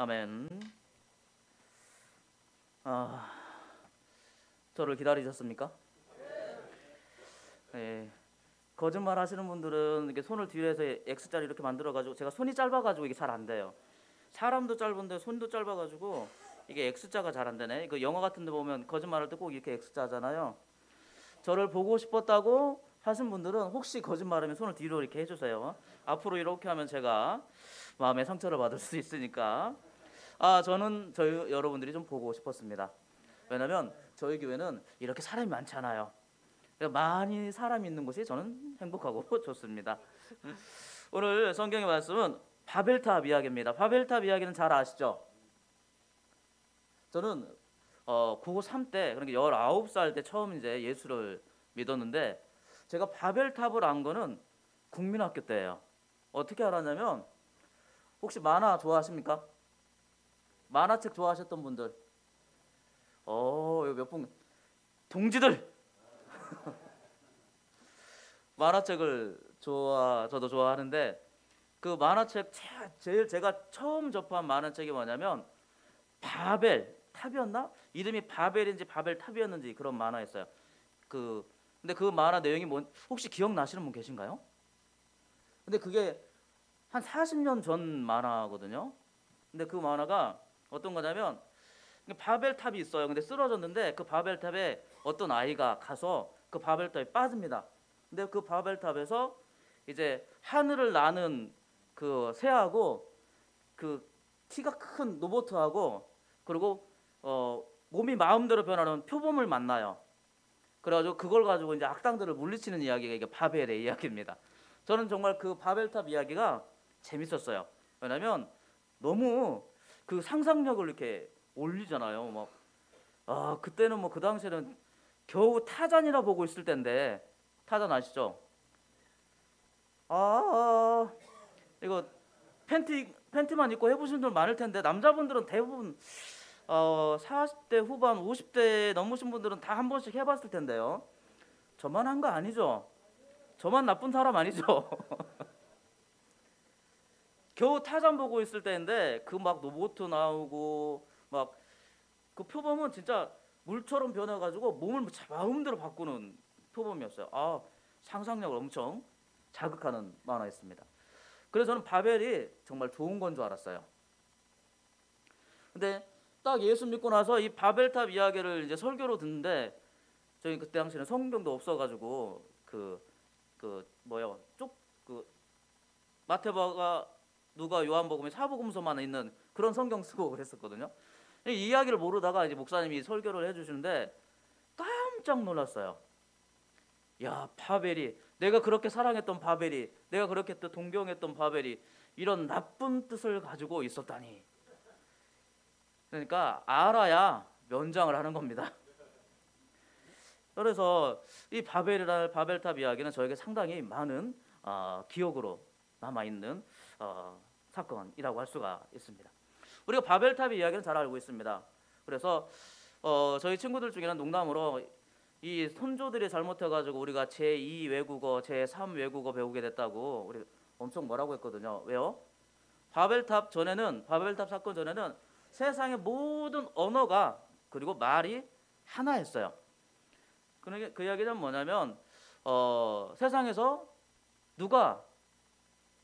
아멘. 저를 기다리셨습니까? 네. 거짓말 하시는 분들은 이렇게 손을 뒤로 해서 X자리 이렇게 만들어가지고, 제가 손이 짧아가지고 이게 잘 안 돼요. 사람도 짧은데 손도 짧아가지고 이게 X자가 잘 안 되네. 그 영화 같은 데 보면 거짓말할 때 꼭 이렇게 X자잖아요. 저를 보고 싶었다고 하신 분들은 혹시 거짓말하면 손을 뒤로 이렇게 해주세요. 앞으로 이렇게 하면 제가 마음의 상처를 받을 수 있으니까. 저는 저희 여러분들이 좀 보고 싶었습니다. 왜냐면 저희 교회는 이렇게 사람이 많잖아요. 많이 사람이 있는 곳이 저는 행복하고 좋습니다. 오늘 성경의 말씀은 바벨탑 이야기입니다. 바벨탑 이야기는 잘 아시죠? 저는 고3 때, 그러니까 19살 때 처음 이제 예수를 믿었는데, 제가 바벨탑을 안 거는 국민학교 때예요. 어떻게 알았냐면, 혹시 만화 좋아하십니까? 만화책 좋아하셨던 분들? 여기 몇 분, 동지들! 만화책을 저도 좋아하는데, 그 만화책 제일 제가 처음 접한 만화책이 뭐냐면 바벨 탑이었나? 이름이 바벨인지 바벨 탑이었는지 그런 만화였어요. 근데 그 만화 내용이 혹시 기억나시는 분 계신가요? 근데 그게 한 40년 전 만화거든요. 근데 그 만화가 어떤 거냐면, 바벨 탑이 있어요. 근데 쓰러졌는데 그 바벨 탑에 어떤 아이가 가서 그 바벨 탑에 빠집니다. 근데 그 바벨 탑에서 이제 하늘을 나는 그 새하고 그 키가 큰 로봇하고, 그리고 몸이 마음대로 변하는 표범을 만나요. 그래가지고 그걸 가지고 이제 악당들을 물리치는 이야기가 이게 바벨의 이야기입니다. 저는 정말 그 바벨탑 이야기가 재밌었어요. 왜냐면 너무 그 상상력을 이렇게 올리잖아요. 그때는 그 당시에는 겨우 타잔이라 보고 있을 때인데, 타잔 아시죠? 이거 팬티만 입고 해보신 분들 많을 텐데, 남자분들은 대부분 40대 후반 50대 넘으신 분들은 다 한 번씩 해봤을 텐데요. 저만 한 거 아니죠? 저만 나쁜 사람 아니죠? 겨우 타잔 보고 있을 때인데 그 막 로봇 나오고 막 그 표범은 진짜 물처럼 변해가지고 몸을 마음대로 바꾸는 표범이었어요. 상상력을 엄청 자극하는 만화였습니다. 그래서 저는 바벨이 정말 좋은 건 줄 알았어요. 근데 딱 예수 믿고 나서 이 바벨탑 이야기를 이제 설교로 듣는데, 저희 그때 당시에는 성경도 없어가지고 마태복음, 누가, 요한복음에 사복음서만 있는 그런 성경 쓰고 그랬었거든요. 이 이야기를 모르다가 이제 목사님이 설교를 해주시는데 깜짝 놀랐어요. 야, 바벨이, 내가 그렇게 사랑했던 바벨이, 내가 그렇게 또 동경했던 바벨이 이런 나쁜 뜻을 가지고 있었다니. 그러니까 알아야 면장을 하는 겁니다. 그래서 이 바벨탑 이야기는 저에게 상당히 많은 기억으로 남아있는 사건이라고 할 수가 있습니다. 우리가 바벨탑 이야기는 잘 알고 있습니다. 그래서 저희 친구들 중에는 농담으로 이 선조들이 잘못해가지고 우리가 제2 외국어, 제3 외국어 배우게 됐다고 우리 엄청 뭐라고 했거든요. 왜요? 바벨탑 사건 전에는 세상의 모든 언어가, 그리고 말이 하나였어요. 그 이야기는 뭐냐면 세상에서 누가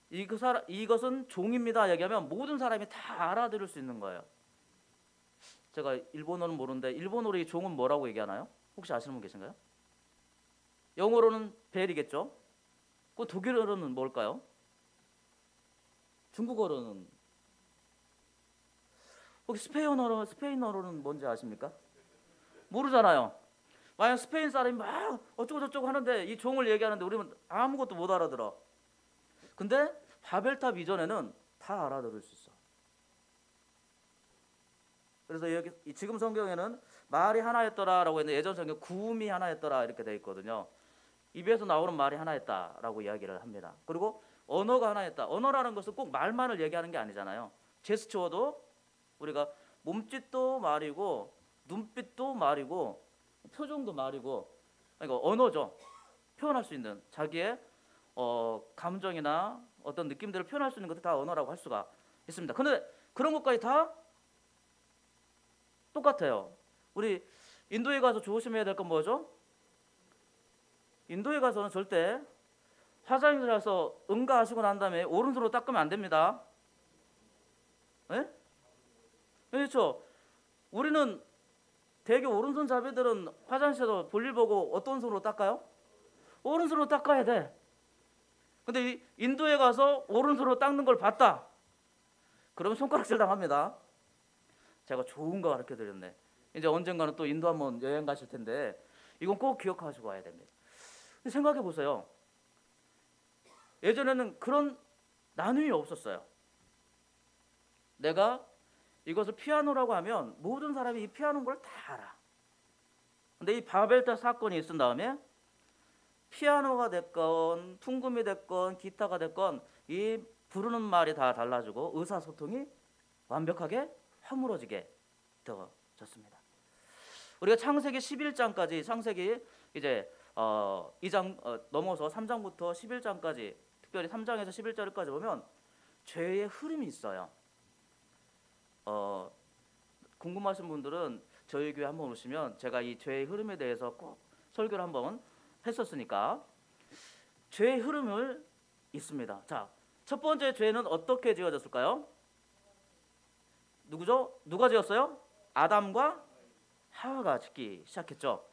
이것은 종입니다 얘기하면 모든 사람이 다 알아들을 수 있는 거예요. 제가 일본어는 모르는데 일본어로 이 종은 뭐라고 얘기하나요? 혹시 아시는 분 계신가요? 영어로는 벨이겠죠? 그 독일어로는 뭘까요? 중국어로는? 혹시 스페인어로는 뭔지 아십니까? 모르잖아요. 만약 스페인 사람이 막 어쩌고저쩌고 하는데 이 종을 얘기하는데 우리는 아무것도 못 알아들어. 근데 바벨탑 이전에는 다 알아들을 수 있어. 그래서 여기 지금 성경에는 말이 하나였더라라고 했는데, 예전 성경 구음이 하나였더라 이렇게 돼 있거든요. 입에서 나오는 말이 하나였다라고 이야기를 합니다. 그리고 언어가 하나였다. 언어라는 것은 꼭 말만을 얘기하는 게 아니잖아요. 제스처도 우리가 몸짓도 말이고, 눈빛도 말이고, 표정도 말이고, 그러니까 언어죠. 표현할 수 있는 자기의 감정이나 어떤 느낌들을 표현할 수 있는 것도 다 언어라고 할 수가 있습니다. 그런데 그런 것까지 다 똑같아요. 우리 인도에 가서 조심해야 될 건 뭐죠? 인도에 가서는 절대 화장실 가서 응가하시고 난 다음에 오른손으로 닦으면 안 됩니다. 예? 그렇죠. 우리는 대개 오른손 자매들은 화장실에서 볼일 보고 어떤 손으로 닦아요? 오른손으로 닦아야 돼. 근데 인도에 가서 오른손으로 닦는 걸 봤다. 그러면 손가락질 당합니다. 제가 좋은 거 가르쳐 드렸네. 이제 언젠가는 또 인도 한번 여행 가실 텐데 이건 꼭 기억하시고 와야 됩니다. 생각해 보세요. 예전에는 그런 나눔이 없었어요. 내가 이것을 피아노라고 하면 모든 사람이 이 피아노인 걸 다 알아. 근데 이 바벨탑 사건이 있은 다음에 피아노가 됐건 풍금이 됐건 기타가 됐건 이 부르는 말이 다 달라지고 의사소통이 완벽하게 허물어지게 되어졌습니다. 우리가 창세기 11장까지 창세기 이제 2장 넘어서 3장부터 11장까지 특별히 3장에서 11절까지 보면 죄의 흐름이 있어요. 궁금하신 분들은 저희 교회 한번 오시면 제가 이 죄의 흐름에 대해서 꼭 설교를 한번 했었으니까 죄의 흐름을 있습니다. 자, 첫 번째 죄는 어떻게 지어졌을까요? 누구죠? 누가 지었어요? 아담과 하와가 짓기 시작했죠.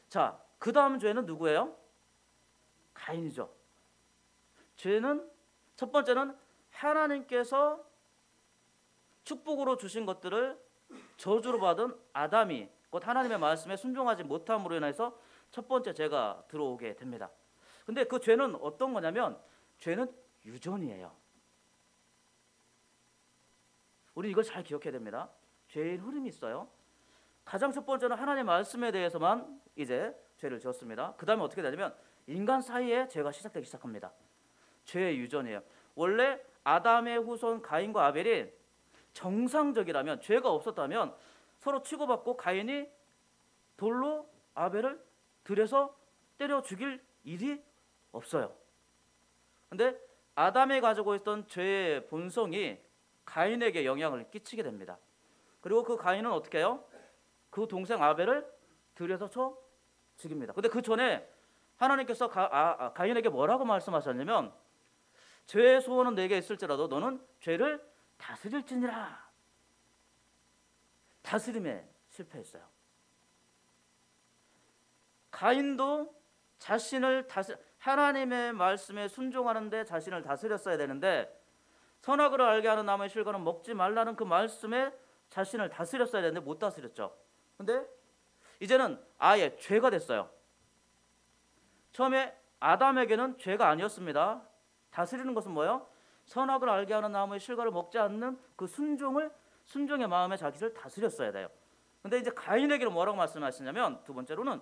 자, 그 다음 죄는 누구예요? 가인이죠. 죄는 첫 번째는 하나님께서 축복으로 주신 것들을 저주로 받은 아담이 곧 하나님의 말씀에 순종하지 못함으로 인해서 첫 번째 죄가 들어오게 됩니다. 근데 그 죄는 어떤 거냐면 죄는 유전이에요. 우리 이걸 잘 기억해야 됩니다. 죄의 흐름이 있어요. 가장 첫 번째는 하나님의 말씀에 대해서만 이제 죄를 지었습니다. 그 다음에 어떻게 되냐면 인간 사이에 죄가 시작되기 시작합니다. 죄의 유전이에요. 원래 아담의 후손 가인과 아벨이 정상적이라면 죄가 없었다면 서로 치고받고 가인이 돌로 아벨을 들여서 때려 죽일 일이 없어요. 근데 아담이 가지고 있던 죄의 본성이 가인에게 영향을 끼치게 됩니다. 그리고 그 가인은 어떻게 해요? 그 동생 아벨을 들여서 쳐 죽입니다. 근데 그 전에 하나님께서 가인에게 뭐라고 말씀하셨냐면 죄의 소원은 내게 있을지라도 너는 죄를 다스릴지니라. 다스림에 실패했어요. 가인도 자신을 하나님의 말씀에 순종하는데 자신을 다스렸어야 되는데 선악을 알게 하는 나무의 실과는 먹지 말라는 그 말씀에 자신을 다스렸어야 되는데 못 다스렸죠. 근데 이제는 아예 죄가 됐어요. 처음에 아담에게는 죄가 아니었습니다. 다스리는 것은 뭐예요? 선악을 알게 하는 나무의 실과를 먹지 않는 그 순종의 마음에 자기를 다스렸어야 돼요. 근데 이제 가인에게는 뭐라고 말씀하시냐면 두 번째로는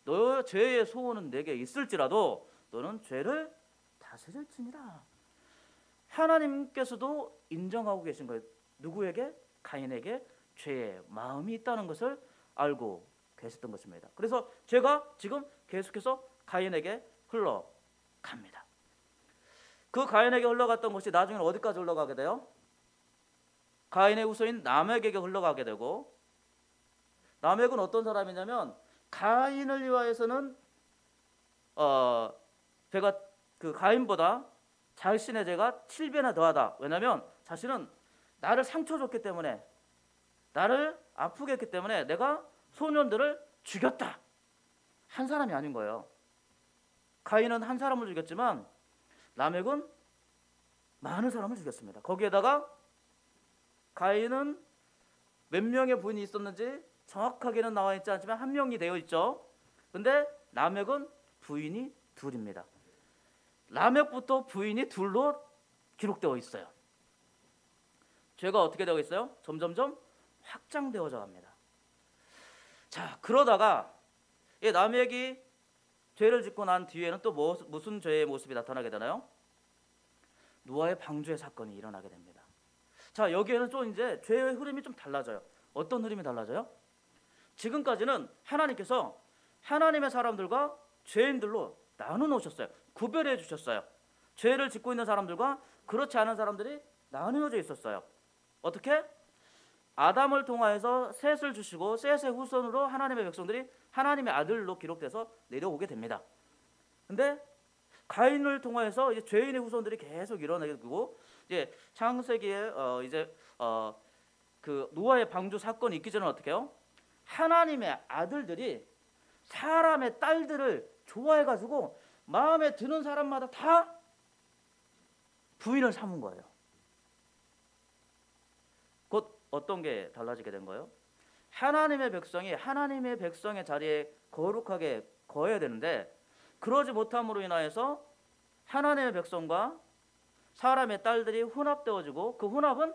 너 죄의 소원은 내게 있을지라도 너는 죄를 다스릴지니라. 하나님께서도 인정하고 계신 거예요. 누구에게? 가인에게 죄의 마음이 있다는 것을 알고 계셨던 것입니다. 그래서 죄가 지금 계속해서 가인에게 흘러갑니다. 그 가인에게 흘러갔던 것이 나중에는 어디까지 흘러가게 돼요? 가인의 후손인 라멕에게 흘러가게 되고, 라멕은 어떤 사람이냐면 가인을 위하여서는 죄가 그 가인보다 자신의 죄가 7배나 더하다. 왜냐하면 자신은 나를 상처 줬기 때문에, 나를 아프게 했기 때문에 내가 소년들을 죽였다. 한 사람이 아닌 거예요. 가인은 한 사람을 죽였지만 라멕은 많은 사람을 죽였습니다. 거기에다가 가인은 몇 명의 부인이 있었는지 정확하게는 나와 있지 않지만 한 명이 되어 있죠. 근데 라멕은 부인이 둘입니다. 라멕부터 부인이 둘로 기록되어 있어요. 죄가 어떻게 되어 있어요? 점점점 확장되어져 갑니다. 자, 그러다가 이 라멕이 죄를 짓고 난 뒤에는 또 무슨 죄의 모습이 나타나게 되나요? 노아의 방주의 사건이 일어나게 됩니다. 자, 여기에는 좀 이제 죄의 흐름이 좀 달라져요. 어떤 흐름이 달라져요? 지금까지는 하나님께서 하나님의 사람들과 죄인들로 나눠 놓으셨어요. 구별해 주셨어요. 죄를 짓고 있는 사람들과 그렇지 않은 사람들이 나누어져 있었어요. 어떻게? 아담을 통하여서 셋을 주시고 셋의 후손으로 하나님의 백성들이 하나님의 아들로 기록돼서 내려오게 됩니다. 근데 가인을 통하여서 이제 죄인의 후손들이 계속 일어나게 되고, 이제 창세기에 그 노아의 방주 사건이 있기 전에 어떻게 해요? 하나님의 아들들이 사람의 딸들을 좋아해가지고 마음에 드는 사람마다 다 부인을 삼은 거예요. 곧 어떤 게 달라지게 된 거예요? 하나님의 백성이 하나님의 백성의 자리에 거룩하게 거해야 되는데, 그러지 못함으로 인하여서 하나님의 백성과 사람의 딸들이 혼합되어지고, 그 혼합은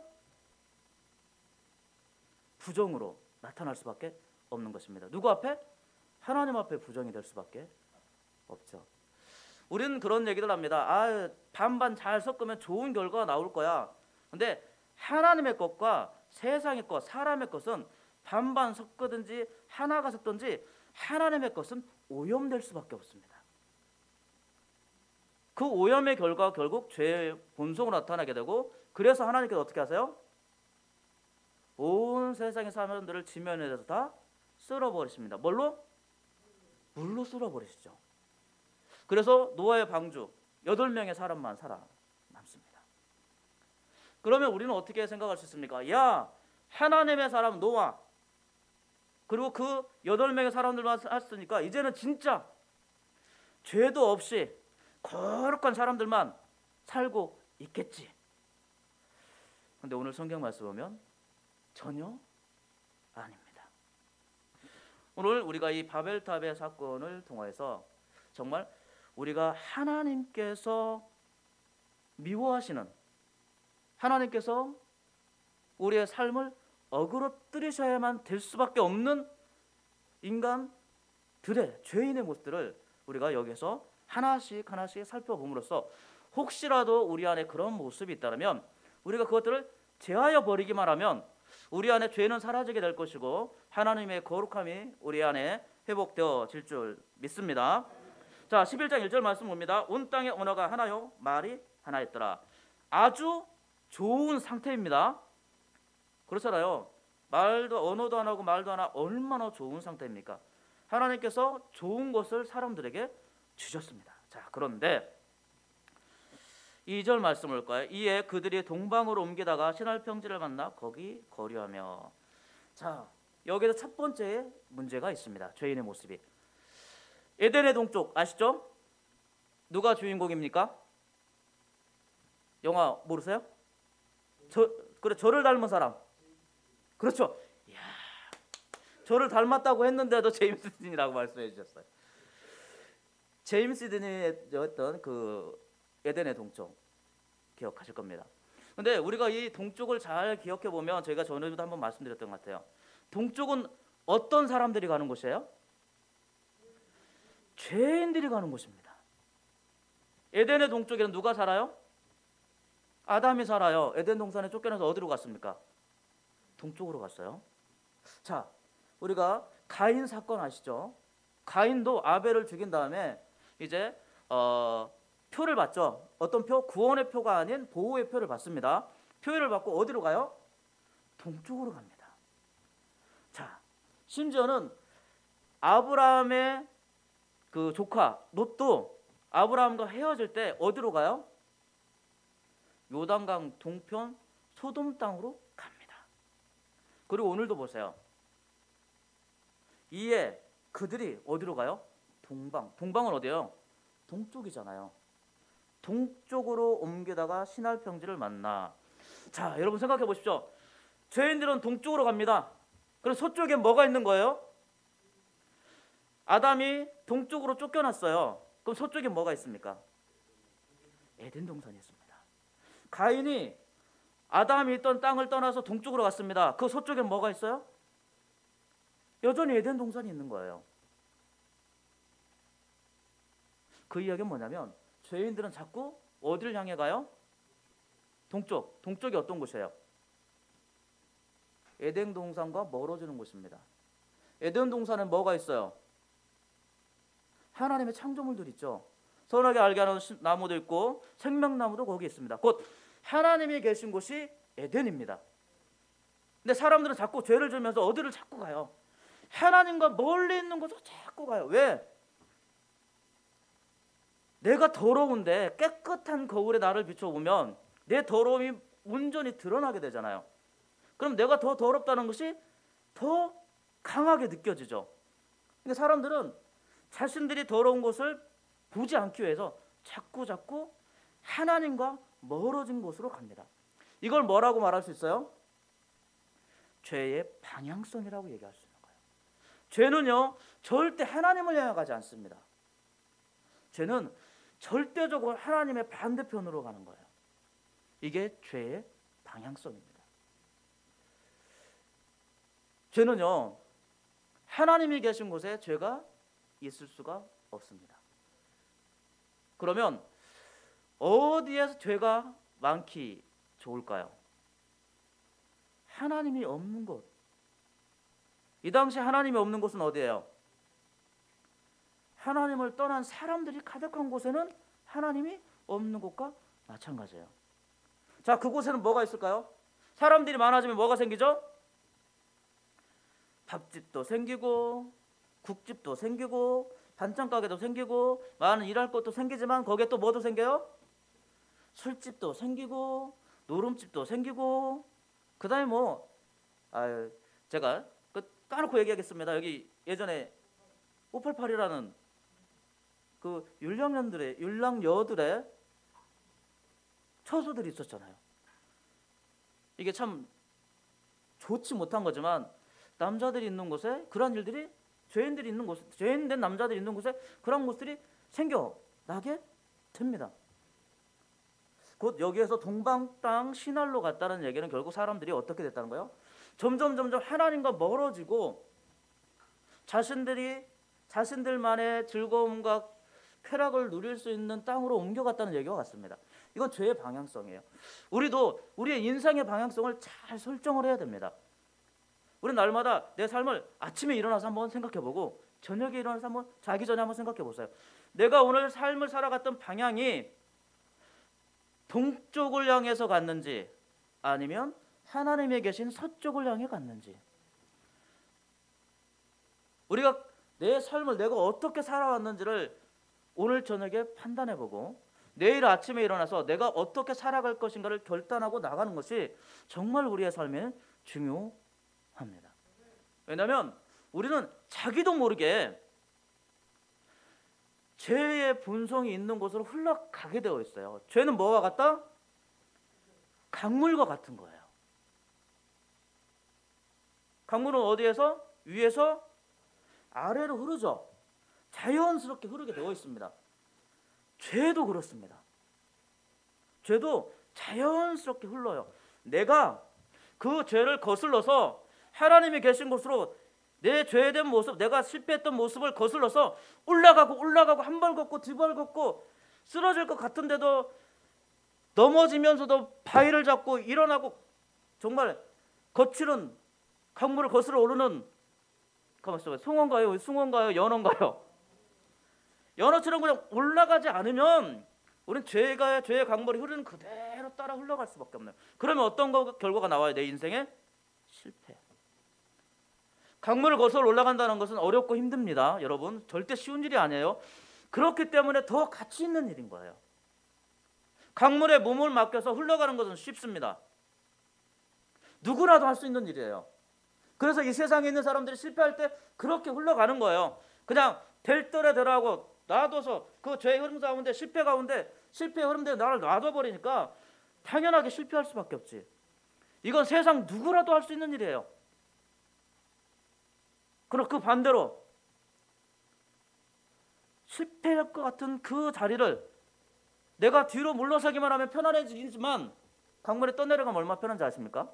부정으로 나타날 수밖에 없는 것입니다. 누구 앞에? 하나님 앞에 부정이 될 수밖에 없죠. 우리는 그런 얘기를 합니다. 반반 잘 섞으면 좋은 결과가 나올 거야. 근데 하나님의 것과 세상의 것, 사람의 것은 반반 섞든지 하나가 섞든지 하나님의 것은 오염될 수밖에 없습니다. 그 오염의 결과가 결국 죄의 본성으로 나타나게 되고, 그래서 하나님께서 어떻게 하세요? 온 세상의 사람들을 지면에 대해서 다 쓸어버리십니다. 뭘로? 물로 쓸어버리시죠. 그래서 노아의 방주 8명의 사람만 살아남습니다. 그러면 우리는 어떻게 생각할 수 있습니까? 야, 하나님의 사람 노아, 그리고 그 8명의 사람들만 살았으니까 이제는 진짜 죄도 없이 거룩한 사람들만 살고 있겠지. 근데 오늘 성경 말씀 보면 전혀 아닙니다. 오늘 우리가 이 바벨탑의 사건을 통해서 정말 우리가 하나님께서 미워하시는, 하나님께서 우리의 삶을 어그러뜨리셔야만 될 수밖에 없는 인간들의 죄인의 모습들을 우리가 여기서 하나씩 하나씩 살펴봄으로써 혹시라도 우리 안에 그런 모습이 있다면 우리가 그것들을 제하여 버리기만 하면 우리 안에 죄는 사라지게 될 것이고 하나님의 거룩함이 우리 안에 회복되어질 줄 믿습니다. 자, 11장 1절 말씀 봅니다. 온 땅의 언어가 하나요, 말이 하나였더라. 아주 좋은 상태입니다. 그렇잖아요. 언어도 하나고 말도 하나, 얼마나 좋은 상태입니까? 하나님께서 좋은 것을 사람들에게 주셨습니다. 자, 그런데 2절 말씀 볼까요? 이에 그들이 동방으로 옮기다가 신할 평지를 만나 거기 거류하며. 자, 여기서 첫 번째 문제가 있습니다. 죄인의 모습이. 에덴의 동쪽 아시죠? 누가 주인공입니까? 영화 모르세요? 저를 닮은 사람. 그렇죠. 이야, 저를 닮았다고 했는데도 제임스 딘이라고 말씀해 주셨어요. 제임스 딘이었던 그 에덴의 동쪽 기억하실 겁니다. 근데 우리가 이 동쪽을 잘 기억해 보면, 저희가 전에도 한번 말씀드렸던 것 같아요. 동쪽은 어떤 사람들이 가는 곳이에요? 죄인들이 가는 곳입니다. 에덴의 동쪽에는 누가 살아요? 아담이 살아요. 에덴 동산에 쫓겨나서 어디로 갔습니까? 동쪽으로 갔어요. 자, 우리가 가인 사건 아시죠? 가인도 아벨을 죽인 다음에 이제 표를 받죠. 어떤 표? 구원의 표가 아닌 보호의 표를 받습니다. 표를 받고 어디로 가요? 동쪽으로 갑니다. 자, 심지어는 아브라함의 그 조카 롯도 아브라함과 헤어질 때 어디로 가요? 요단강 동편 소돔 땅으로 갑니다. 그리고 오늘도 보세요. 이에 그들이 어디로 가요? 동방은 어디예요? 동쪽이잖아요. 동쪽으로 옮기다가 신할 평지를 만나. 자, 여러분 생각해 보십시오. 죄인들은 동쪽으로 갑니다. 그럼 서쪽에 뭐가 있는 거예요? 아담이 동쪽으로 쫓겨났어요. 그럼 서쪽에 뭐가 있습니까? 에덴 동산이 있습니다. 가인이 아담이 있던 땅을 떠나서 동쪽으로 갔습니다. 그 서쪽에 뭐가 있어요? 여전히 에덴 동산이 있는 거예요. 그 이야기는 뭐냐면 죄인들은 자꾸 어디를 향해 가요? 동쪽. 동쪽이 어떤 곳이에요? 에덴 동산과 멀어지는 곳입니다. 에덴 동산에 뭐가 있어요? 하나님의 창조물들 있죠. 선하게 알게 하는 나무도 있고 생명나무도 거기 있습니다. 곧 하나님이 계신 곳이 에덴입니다. 근데 사람들은 자꾸 죄를 지으면서 어디를 자꾸 가요? 하나님과 멀리 있는 곳으로 자꾸 가요. 왜? 내가 더러운데 깨끗한 거울에 나를 비춰보면 내 더러움이 온전히 드러나게 되잖아요. 그럼 내가 더 더럽다는 것이 더 강하게 느껴지죠. 그러니까 사람들은 자신들이 더러운 것을 보지 않기 위해서 자꾸 하나님과 멀어진 곳으로 갑니다. 이걸 뭐라고 말할 수 있어요? 죄의 방향성이라고 얘기할 수 있는 거예요. 죄는요 절대 하나님을 향해 가지 않습니다. 죄는 절대적으로 하나님의 반대편으로 가는 거예요. 이게 죄의 방향성입니다. 죄는요 하나님이 계신 곳에 죄가 있을 수가 없습니다. 그러면 어디에서 죄가 많기 좋을까요? 하나님이 없는 곳. 이 당시 하나님이 없는 곳은 어디예요? 하나님을 떠난 사람들이 가득한 곳에는 하나님이 없는 곳과 마찬가지예요. 자, 그곳에는 뭐가 있을까요? 사람들이 많아지면 뭐가 생기죠? 밥집도 생기고 국집도 생기고 반찬 가게도 생기고 많은 일할 것도 생기지만 거기에 또 뭐도 생겨요? 술집도 생기고 노름집도 생기고 그다음에 제가 까놓고 얘기하겠습니다. 여기 예전에 588이라는 그 율랑여들의 처소들이 있었잖아요. 이게 참 좋지 못한 거지만 남자들이 있는 곳에 그런 일들이 죄인들이 있는 곳, 죄인된 남자들이 있는 곳에 그런 곳들이 생겨나게 됩니다. 곧 여기에서 동방 땅 신할로 갔다는 얘기는 결국 사람들이 어떻게 됐다는 거예요? 점점 하나님과 멀어지고 자신들만의 즐거움과 쾌락을 누릴 수 있는 땅으로 옮겨갔다는 얘기와 같습니다. 이건 죄의 방향성이에요. 우리도 우리의 인생의 방향성을 잘 설정을 해야 됩니다. 우리는 날마다 내 삶을 아침에 일어나서 한번 생각해보고 저녁에 일어나서 한번 자기 전에 한번 생각해보세요. 내가 오늘 삶을 살아갔던 방향이 동쪽을 향해서 갔는지 아니면 하나님이 계신 서쪽을 향해 갔는지, 우리가 내 삶을 내가 어떻게 살아왔는지를 오늘 저녁에 판단해보고 내일 아침에 일어나서 내가 어떻게 살아갈 것인가를 결단하고 나가는 것이 정말 우리의 삶에 중요합니다. 왜냐하면 우리는 자기도 모르게 죄의 본성이 있는 곳으로 흘러가게 되어 있어요. 죄는 뭐와 같다? 강물과 같은 거예요. 강물은 어디에서? 위에서 아래로 흐르죠. 자연스럽게 흐르게 되어 있습니다. 죄도 그렇습니다. 죄도 자연스럽게 흘러요. 내가 그 죄를 거슬러서 하나님이 계신 곳으로 내 죄된 모습, 내가 실패했던 모습을 거슬러서 올라가고 한 발 걷고 두 발 걷고 쓰러질 것 같은데도 넘어지면서도 바위를 잡고 일어나고 정말 거칠은 강물을 거슬러 오르는, 가만있어, 송어인가요? 숭어인가요? 연어인가요? 연어처럼 그냥 올라가지 않으면 우리는 죄의 강물이 흐르는 그대로 따라 흘러갈 수밖에 없네요. 그러면 어떤 결과가 나와요? 내 인생에 실패. 강물을 거슬러 올라간다는 것은 어렵고 힘듭니다. 여러분, 절대 쉬운 일이 아니에요. 그렇기 때문에 더 가치 있는 일인 거예요. 강물에 몸을 맡겨서 흘러가는 것은 쉽습니다. 누구라도 할 수 있는 일이에요. 그래서 이 세상에 있는 사람들이 실패할 때 그렇게 흘러가는 거예요. 그냥 될 대로 되라고 놔둬서 그 죄의 흐름 가운데 실패의 흐름대로 나를 놔둬버리니까 당연하게 실패할 수밖에 없지. 이건 세상 누구라도 할 수 있는 일이에요. 그럼 그 반대로 실패할 것 같은 그 자리를 내가 뒤로 물러서기만 하면 편안해지지만 강물에 떠내려가면 얼마나 편한지 아십니까?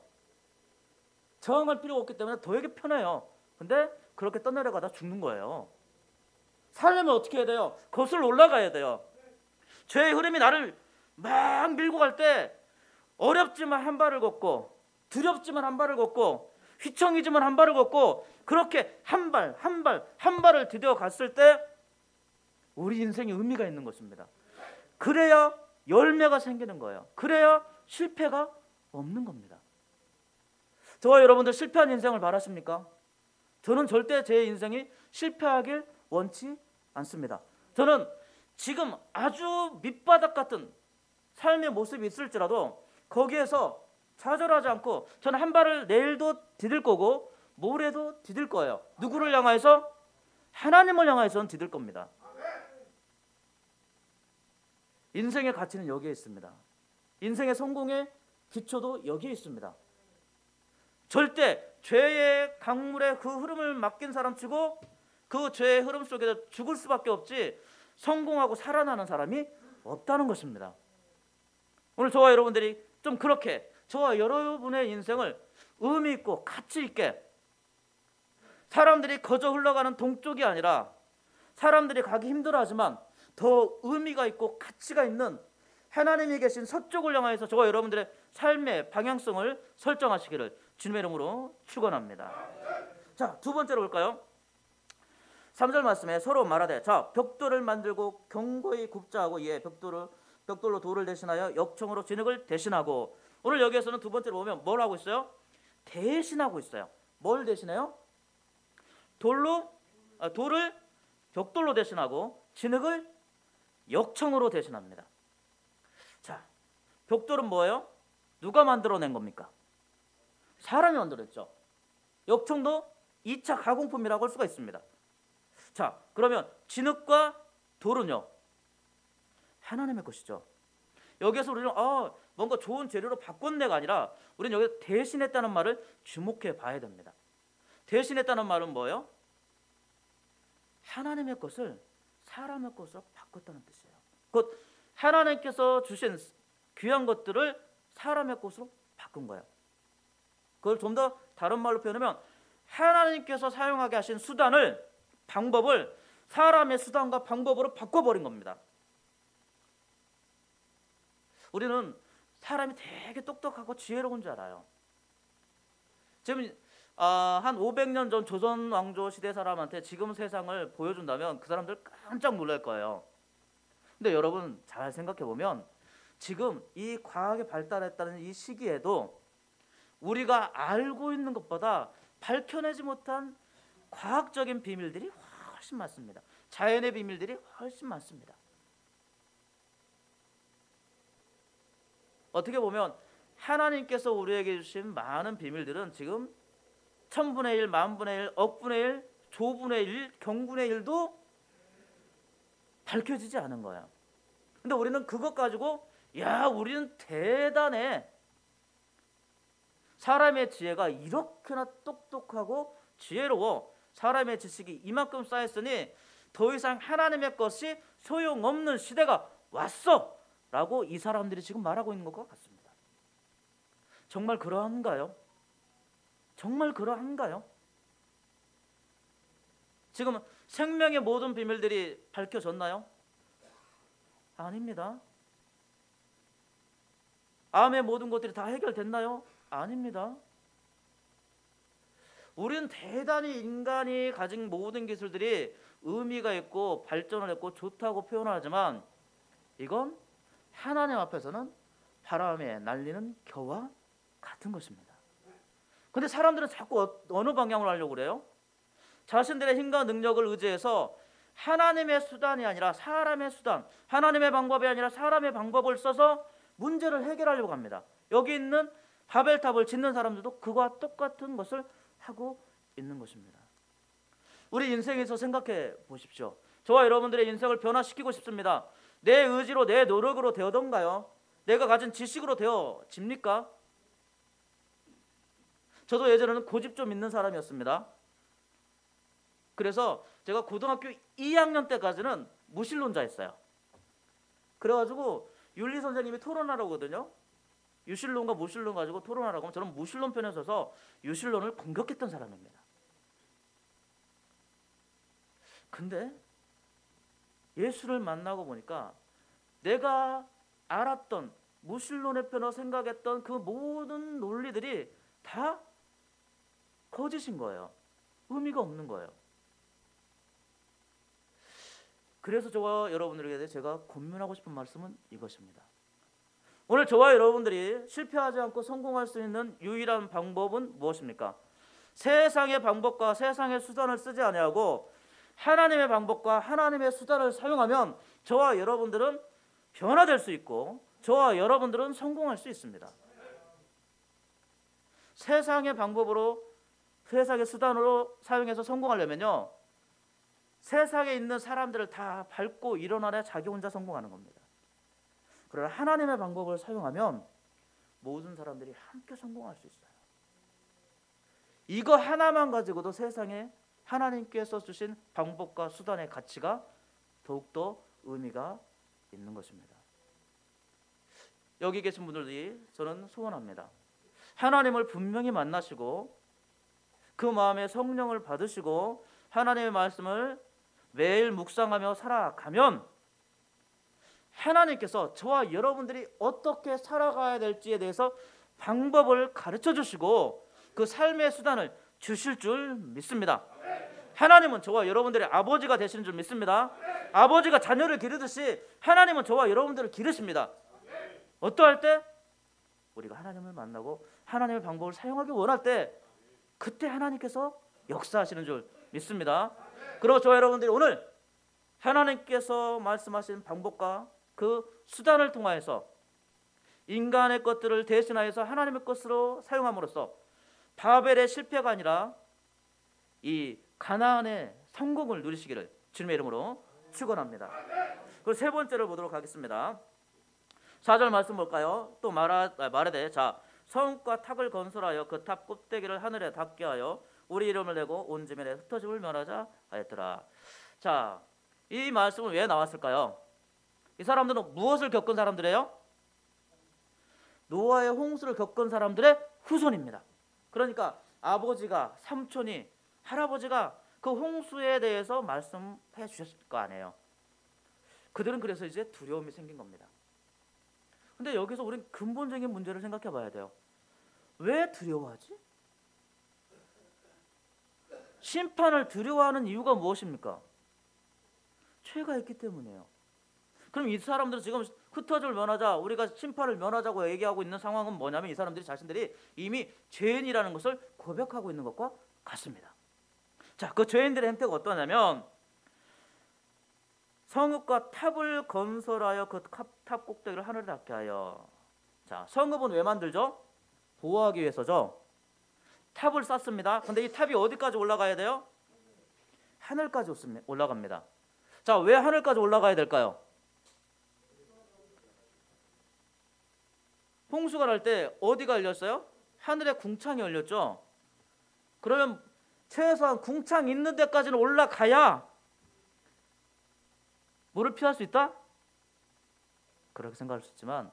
저항할 필요가 없기 때문에 더에게 편해요. 근데 그렇게 떠내려가다 죽는 거예요. 살려면 어떻게 해야 돼요? 거슬러 올라가야 돼요. 죄의 흐름이 나를 막 밀고 갈 때 어렵지만 한 발을 걷고 두렵지만 한 발을 걷고 휘청이지만 한 발을 걷고 그렇게 한 발을 디뎌 갔을 때 우리 인생에 의미가 있는 것입니다. 그래야 열매가 생기는 거예요. 그래야 실패가 없는 겁니다. 저와 여러분들 실패한 인생을 바라십니까? 저는 절대 제 인생이 실패하길 원치 않습니다. 저는 지금 아주 밑바닥 같은 삶의 모습이 있을지라도 거기에서 좌절하지 않고 저는 한 발을 내일도 디딜 거고 모레도 디딜 거예요. 누구를 향해서? 하나님을 향해서는 디딜 겁니다. 인생의 가치는 여기에 있습니다. 인생의 성공의 기초도 여기에 있습니다. 절대 죄의 강물의 그 흐름을 맡긴 사람치고 그 죄의 흐름 속에서 죽을 수밖에 없지 성공하고 살아나는 사람이 없다는 것입니다. 오늘 저와 여러분들이 좀 그렇게 저와 여러분의 인생을 의미 있고 가치 있게, 사람들이 거저 흘러가는 동쪽이 아니라 사람들이 가기 힘들어하지만 더 의미가 있고 가치가 있는 하나님이 계신 서쪽을 향해서 저와 여러분들의 삶의 방향성을 설정하시기를 주님의 이름으로 축원합니다. 자, 두 번째로 볼까요? 3절 말씀에 서로 말하되 자 벽돌을 만들고 견고히 굽자 하고 이에 벽돌로 돌을 대신하여 역청으로 진흙을 대신하고, 오늘 여기에서는 두 번째로 보면 뭘 하고 있어요? 대신하고 있어요. 뭘 대신해요? 돌을 벽돌로 대신하고 진흙을 역청으로 대신합니다. 자, 벽돌은 뭐예요? 누가 만들어낸 겁니까? 사람이 만들었죠. 역청도 2차 가공품이라고 할 수가 있습니다. 자, 그러면 진흙과 돌은요? 하나님의 것이죠. 여기에서 우리는 뭔가 좋은 재료로 바꿨네가 아니라 우리는 여기서 대신했다는 말을 주목해 봐야 됩니다. 대신했다는 말은 뭐예요? 하나님의 것을 사람의 것으로 바꿨다는 뜻이에요. 곧 하나님께서 주신 귀한 것들을 사람의 것으로 바꾼 거예요. 그걸 좀 더 다른 말로 표현하면 하나님께서 사용하게 하신 방법을 사람의 수단과 방법으로 바꿔버린 겁니다. 우리는 사람이 되게 똑똑하고 지혜로운 줄 알아요. 지금 한 500년 전 조선 왕조 시대 사람한테 지금 세상을 보여준다면 그 사람들 깜짝 놀랄 거예요. 근데 여러분 잘 생각해 보면 지금 이 과학이 발달했다는 이 시기에도 우리가 알고 있는 것보다 밝혀내지 못한 과학적인 비밀들이 훨씬 많습니다. 자연의 비밀들이 훨씬 많습니다. 어떻게 보면 하나님께서 우리에게 주신 많은 비밀들은 지금 1000분의 1, 만분의 1, 억분의 1, 조분의 1, 경분의 1도 밝혀지지 않은 거야. 근데 우리는 그것 가지고 우리는 대단해. 사람의 지혜가 이렇게나 똑똑하고 지혜로워. 사람의 지식이 이만큼 쌓였으니 더 이상 하나님의 것이 소용없는 시대가 왔어 라고 이 사람들이 지금 말하고 있는 것과 같습니다. 정말 그러한가요? 정말 그러한가요? 지금 생명의 모든 비밀들이 밝혀졌나요? 아닙니다. 암의 모든 것들이 다 해결됐나요? 아닙니다. 우리는 대단히 인간이 가진 모든 기술들이 의미가 있고 발전을 했고 좋다고 표현하지만 이건 하나님 앞에서는 바람에 날리는 겨와 같은 것입니다. 근데 사람들은 자꾸 어느 방향으로 하려고 그래요? 자신들의 힘과 능력을 의지해서 하나님의 수단이 아니라 사람의 수단, 하나님의 방법이 아니라 사람의 방법을 써서 문제를 해결하려고 합니다. 여기 있는 바벨탑을 짓는 사람들도 그와 똑같은 것을 하고 있는 것입니다. 우리 인생에서 생각해 보십시오. 저와 여러분들의 인생을 변화시키고 싶습니다. 내 의지로 내 노력으로 되어던가요? 내가 가진 지식으로 되어집니까? 저도 예전에는 고집 좀 있는 사람이었습니다. 그래서 제가 고등학교 2학년 때까지는 무신론자였어요. 그래가지고 윤리 선생님이 토론하라고 하거든요. 유신론과 무신론 가지고 토론하라고 하면 저는 무신론 편에 서서 유신론을 공격했던 사람입니다. 근데 예수를 만나고 보니까 내가 알았던 무신론의 편으로 생각했던 그 모든 논리들이 다 거짓인 거예요. 의미가 없는 거예요. 그래서 저와 여러분들에게 제가 권면하고 싶은 말씀은 이것입니다. 오늘 저와 여러분들이 실패하지 않고 성공할 수 있는 유일한 방법은 무엇입니까? 세상의 방법과 세상의 수단을 쓰지 아니하고 하나님의 방법과 하나님의 수단을 사용하면 저와 여러분들은 변화될 수 있고 저와 여러분들은 성공할 수 있습니다. 세상의 방법으로 세상의 수단으로 사용해서 성공하려면요, 세상에 있는 사람들을 다 밟고 일어나야 자기 혼자 성공하는 겁니다. 그러나 하나님의 방법을 사용하면 모든 사람들이 함께 성공할 수 있어요. 이거 하나만 가지고도 세상에 하나님께서 주신 방법과 수단의 가치가 더욱더 의미가 있는 것입니다. 여기 계신 분들이 저는 소원합니다. 하나님을 분명히 만나시고 그 마음에 성령을 받으시고 하나님의 말씀을 매일 묵상하며 살아가면 하나님께서 저와 여러분들이 어떻게 살아가야 될지에 대해서 방법을 가르쳐 주시고 그 삶의 수단을 주실 줄 믿습니다. 하나님은 저와 여러분들의 아버지가 되시는 줄 믿습니다. 아버지가 자녀를 기르듯이 하나님은 저와 여러분들을 기르십니다. 어떠할 때? 우리가 하나님을 만나고 하나님의 방법을 사용하기 원할 때 그때 하나님께서 역사하시는 줄 믿습니다. 그리고 저와 여러분들이 오늘 하나님께서 말씀하신 방법과 그 수단을 통하여서 인간의 것들을 대신하여서 하나님의 것으로 사용함으로써 바벨의 실패가 아니라 이 가나안의 성공을 누리시기를 주님의 이름으로 축원합니다. 그리고 세 번째를 보도록 하겠습니다. 4절 말씀 볼까요? 또 말하되 자 성읍과 탑을 건설하여 그 탑 꼭대기를 하늘에 닿게 하여 우리 이름을 내고 온 지면에 흩어짐을 면하자 하였더라. 자, 이 말씀은 왜 나왔을까요? 이 사람들은 무엇을 겪은 사람들이에요? 노아의 홍수를 겪은 사람들의 후손입니다. 그러니까 아버지가, 삼촌이, 할아버지가 그 홍수에 대해서 말씀해 주셨을 거 아니에요. 그들은 그래서 이제 두려움이 생긴 겁니다. 근데 여기서 우리는 근본적인 문제를 생각해 봐야 돼요. 왜 두려워하지? 심판을 두려워하는 이유가 무엇입니까? 죄가 있기 때문이에요. 그럼 이 사람들은 지금 흩어짐을 면하자, 우리가 심판을 면하자고 얘기하고 있는 상황은 뭐냐면 이 사람들이 자신들이 이미 죄인이라는 것을 고백하고 있는 것과 같습니다. 자, 그 죄인들의 행태가 어떠냐면 성읍과 탑을 건설하여 그 탑 꼭대기를 하늘에 닿게 하여. 자, 성읍은 왜 만들죠? 보호하기 위해서죠. 탑을 쌓습니다. 근데 이 탑이 어디까지 올라가야 돼요? 하늘까지 올라갑니다. 자, 왜 하늘까지 올라가야 될까요? 홍수가 날 때 어디가 열렸어요? 하늘에 궁창이 열렸죠. 그러면 최소한 궁창 있는 데까지는 올라가야 뭐를 피할 수 있다? 그렇게 생각할 수 있지만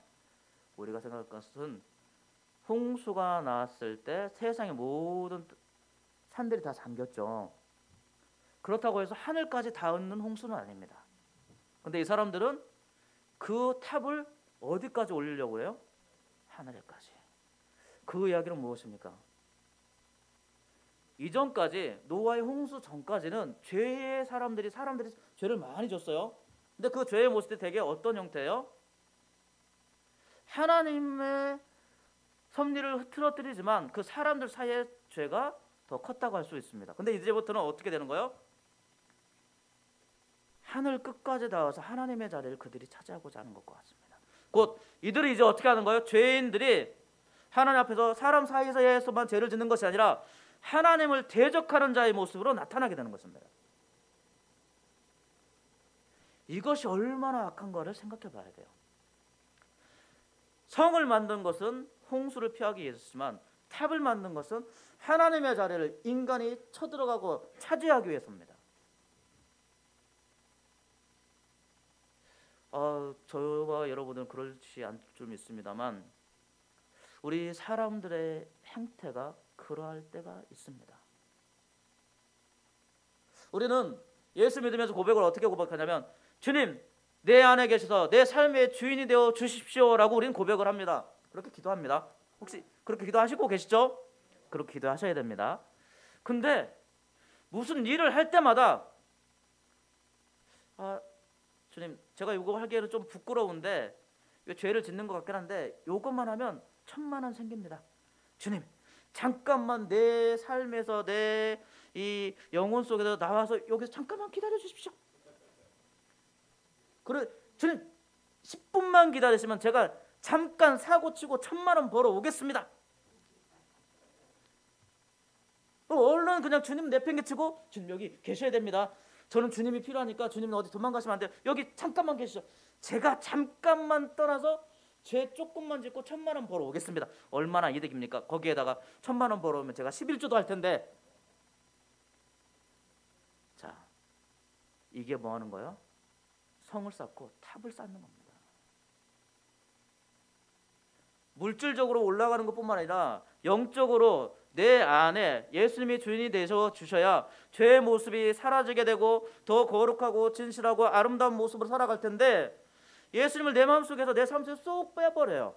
우리가 생각할 것은 홍수가 나왔을 때 세상의 모든 산들이 다 잠겼죠. 그렇다고 해서 하늘까지 닿는 홍수는 아닙니다. 근데 이 사람들은 그 탑을 어디까지 올리려고 해요? 하늘에까지. 그 이야기는 무엇입니까? 이전까지 노아의 홍수 전까지는 죄의 사람들이 죄를 많이 졌어요. 근데 그 죄의 모습이 되게 어떤 형태예요? 하나님의 섭리를 흐트러뜨리지만 그 사람들 사이의 죄가 더 컸다고 할 수 있습니다. 근데 이제부터는 어떻게 되는 거예요? 하늘 끝까지 닿아서 하나님의 자리를 그들이 차지하고자 하는 것과 같습니다. 곧 이들이 이제 어떻게 하는 거예요? 죄인들이 하나님 앞에서 사람 사이에서만 죄를 짓는 것이 아니라 하나님을 대적하는 자의 모습으로 나타나게 되는 것입니다. 이것이 얼마나 악한가를 생각해 봐야 돼요. 성을 만든 것은 홍수를 피하기 위해서지만 탑을 만든 것은 하나님의 자리를 인간이 쳐들어가고 차지하기 위해서입니다. 저와 여러분은 그렇지 않을 줄 믿습니다만 우리 사람들의 행태가 그러할 때가 있습니다. 우리는 예수 믿으면서 고백을 어떻게 고백하냐면 주님 내 안에 계셔서 내 삶의 주인이 되어 주십시오라고 우리는 고백을 합니다. 그렇게 기도합니다. 혹시 그렇게 기도하시고 계시죠? 그렇게 기도하셔야 됩니다. 근데 무슨 일을 할 때마다 주님 제가 이거 하기에는 좀 부끄러운데 죄를 짓는 것 같긴 한데 요것만 하면 1,000,000원 생깁니다. 주님, 잠깐만 내 삶에서 내 이 영혼 속에서 나와서 여기서 잠깐만 기다려 주십시오. 그래, 주님 10분만 기다리시면 제가 잠깐 사고 치고 1,000,000원 벌어 오겠습니다. 얼른 그냥 주님 내팽개치고, 주님 여기 계셔야 됩니다. 저는 주님이 필요하니까 주님은 어디 도망가시면 안 돼요. 여기 잠깐만 계시죠. 제가 잠깐만 떠나서 죄 조금만 짓고 1,000,000원 벌어 오겠습니다. 얼마나 이득입니까? 거기에다가 1,000,000원 벌어오면 제가 11조도 할 텐데. 자, 이게 뭐 하는 거예요? 성을 쌓고 탑을 쌓는 겁니다. 물질적으로 올라가는 것뿐만 아니라 영적으로 내 안에 예수님이 주인이 되셔 주셔야 죄의 모습이 사라지게 되고 더 거룩하고 진실하고 아름다운 모습으로 살아갈 텐데, 예수님을 내 마음속에서 내 삶 속에서 쏙 빼버려요.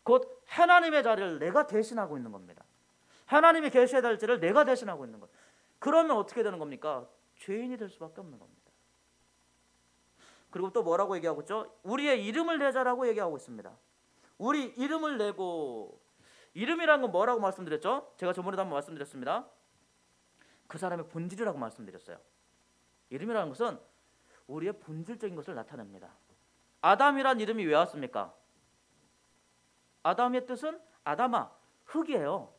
곧 하나님의 자리를 내가 대신하고 있는 겁니다. 하나님이 계셔야 될 자리를 내가 대신하고 있는 것. 그러면 어떻게 되는 겁니까? 죄인이 될 수밖에 없는 겁니다. 그리고 또 뭐라고 얘기하고 있죠? 우리의 이름을 내자라고 얘기하고 있습니다. 우리 이름을 내고, 이름이란 건 뭐라고 말씀드렸죠? 제가 저번에도 한번 말씀드렸습니다. 그 사람의 본질이라고 말씀드렸어요. 이름이라는 것은 우리의 본질적인 것을 나타냅니다. 아담이란 이름이 왜 왔습니까? 아담의 뜻은 아담아, 흙이에요.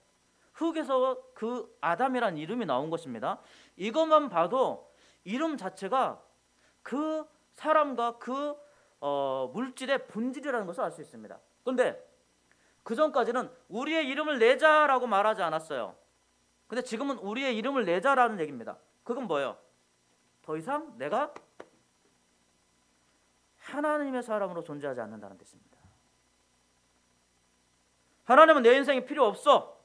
흙에서 그 아담이란 이름이 나온 것입니다. 이것만 봐도 이름 자체가 그 사람과 그 물질의 본질이라는 것을 알 수 있습니다. 그런데 그 전까지는 우리의 이름을 내자라고 말하지 않았어요. 근데 지금은 우리의 이름을 내자라는 얘기입니다. 그건 뭐예요? 더 이상 내가 하나님의 사람으로 존재하지 않는다는 뜻입니다. 하나님은 내 인생에 필요 없어.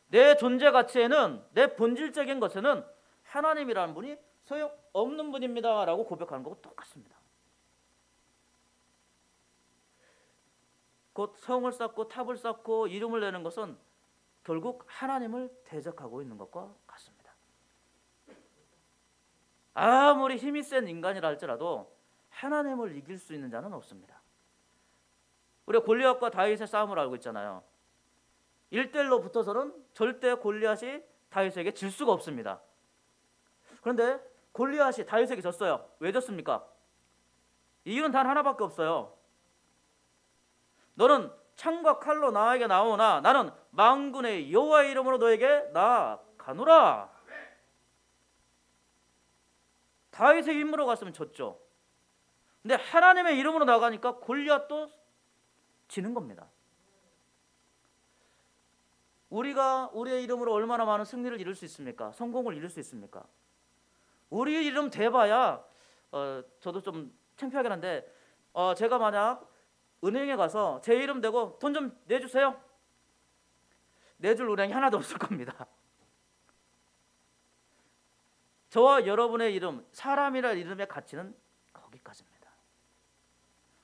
내 존재 가치에는, 내 본질적인 것에는 하나님이라는 분이 소용없는 분입니다 라고 고백하는 것과 똑같습니다. 곧 성을 쌓고 탑을 쌓고 이름을 내는 것은 결국 하나님을 대적하고 있는 것과 같습니다. 아무리 힘이 센 인간이라 할지라도 하나님을 이길 수 있는 자는 없습니다. 우리가 골리앗과 다윗의 싸움을 알고 있잖아요. 1대1로 붙어서는 절대 골리앗이 다윗에게 질 수가 없습니다. 그런데 골리앗이 다윗에게 졌어요. 왜 졌습니까? 이유는 단 하나밖에 없어요. 너는 창과 칼로 나에게 나오나 나는 만군의 여호와의 이름으로 너에게 나아가노라. 다윗의 힘으로 갔으면 졌죠. 근데 하나님의 이름으로 나가니까 골리앗도 지는 겁니다. 우리가 우리의 이름으로 얼마나 많은 승리를 이룰 수 있습니까? 성공을 이룰 수 있습니까? 우리 이름 대봐야 저도 좀 창피하긴 한데 제가 만약 은행에 가서 제 이름 대고 돈 좀 내주세요, 내줄 은행이 하나도 없을 겁니다. 저와 여러분의 이름, 사람이라는 이름의 가치는 거기까지입니다.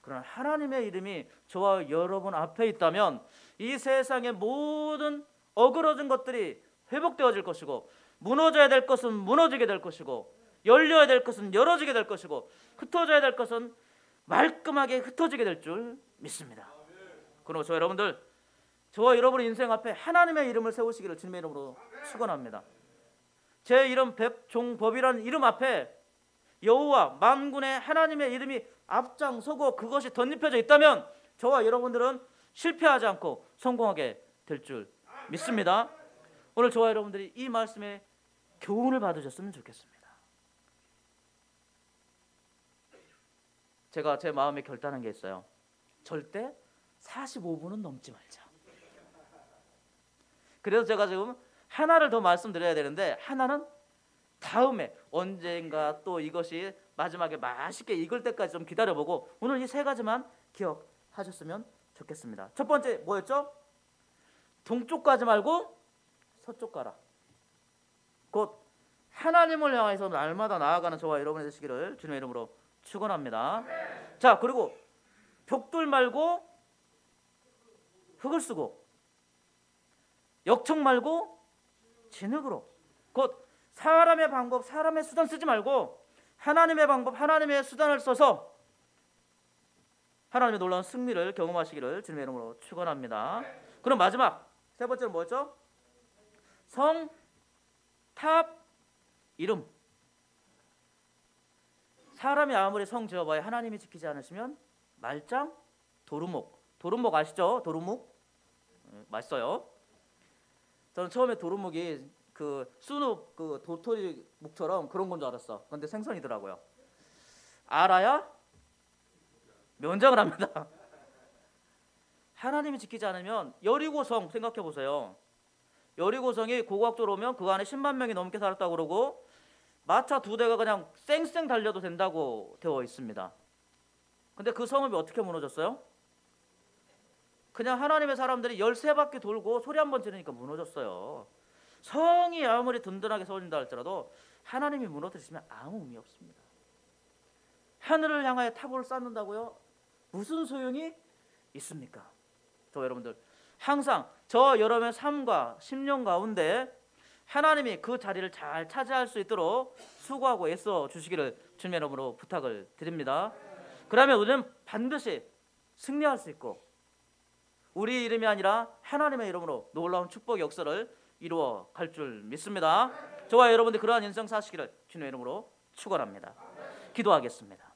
그러나 하나님의 이름이 저와 여러분 앞에 있다면 이 세상의 모든 어그러진 것들이 회복되어질 것이고, 무너져야 될 것은 무너지게 될 것이고, 열려야 될 것은 열어지게 될 것이고, 흩어져야 될 것은 말끔하게 흩어지게 될 줄 믿습니다. 그러므로 저 여러분들, 저와 여러분의 인생 앞에 하나님의 이름을 세우시기를 주님의 이름으로 축원합니다. 제 이름 백종법이라는 이름 앞에 여호와 만군의 하나님의 이름이 앞장서고 그것이 덧입혀져 있다면 저와 여러분들은 실패하지 않고 성공하게 될 줄 믿습니다. 오늘 저와 여러분들이 이 말씀에 교훈을 받으셨으면 좋겠습니다. 제가 제 마음에 결단한 게 있어요. 절대 45분은 넘지 말자. 그래서 제가 지금 하나를 더 말씀드려야 되는데, 하나는 다음에 언젠가 또 이것이 마지막에 맛있게 익을 때까지 좀 기다려보고 오늘 이 세 가지만 기억하셨으면 좋겠습니다. 첫 번째 뭐였죠? 동쪽 가지 말고 서쪽 가라. 곧 하나님을 향해서 날마다 나아가는 저와 여러분이 되시기를 주님의 이름으로 축원합니다. 자, 그리고 벽돌 말고 흙을 쓰고, 역청 말고 진흙으로, 곧 사람의 방법, 사람의 수단 쓰지 말고 하나님의 방법, 하나님의 수단을 써서 하나님의 놀라운 승리를 경험하시기를 주님의 이름으로 축원합니다. 그럼 마지막 세 번째는 뭐였죠? 성, 탑, 이름. 사람이 아무리 성 지어봐야 하나님이 지키지 않으시면 말짱, 도루묵. 도루묵 아시죠? 도루묵 맛있어요. 저는 처음에 도루묵이 그 순우 그 도토리 묵처럼 그런 건 줄 알았어. 근데 생선이더라고요. 알아야 면장을 합니다. 하나님이 지키지 않으면 여리고성 생각해 보세요. 여리고성이 고고학적으로 오면 그 안에 10만 명이 넘게 살았다고 그러고 마차 2대가 그냥 쌩쌩 달려도 된다고 되어 있습니다. 근데 그 성읍이 어떻게 무너졌어요? 그냥 하나님의 사람들이 13바퀴 돌고 소리 한번 지르니까 무너졌어요. 성이 아무리 든든하게 세워진다 할지라도 하나님이 무너뜨리시면 아무 의미 없습니다. 하늘을 향하여 탑을 쌓는다고요? 무슨 소용이 있습니까? 저 여러분들 항상 저 여러분의 삶과 10년 가운데 하나님이 그 자리를 잘 차지할 수 있도록 수고하고 애써 주시기를 주님의 이름으로 부탁을 드립니다. 그러면 우리는 반드시 승리할 수 있고 우리 이름이 아니라 하나님의 이름으로 놀라운 축복의 역사를 이루어 갈 줄 믿습니다. 저와 여러분들 그러한 인생 사시기를 주님의 이름으로 축원합니다. 기도하겠습니다.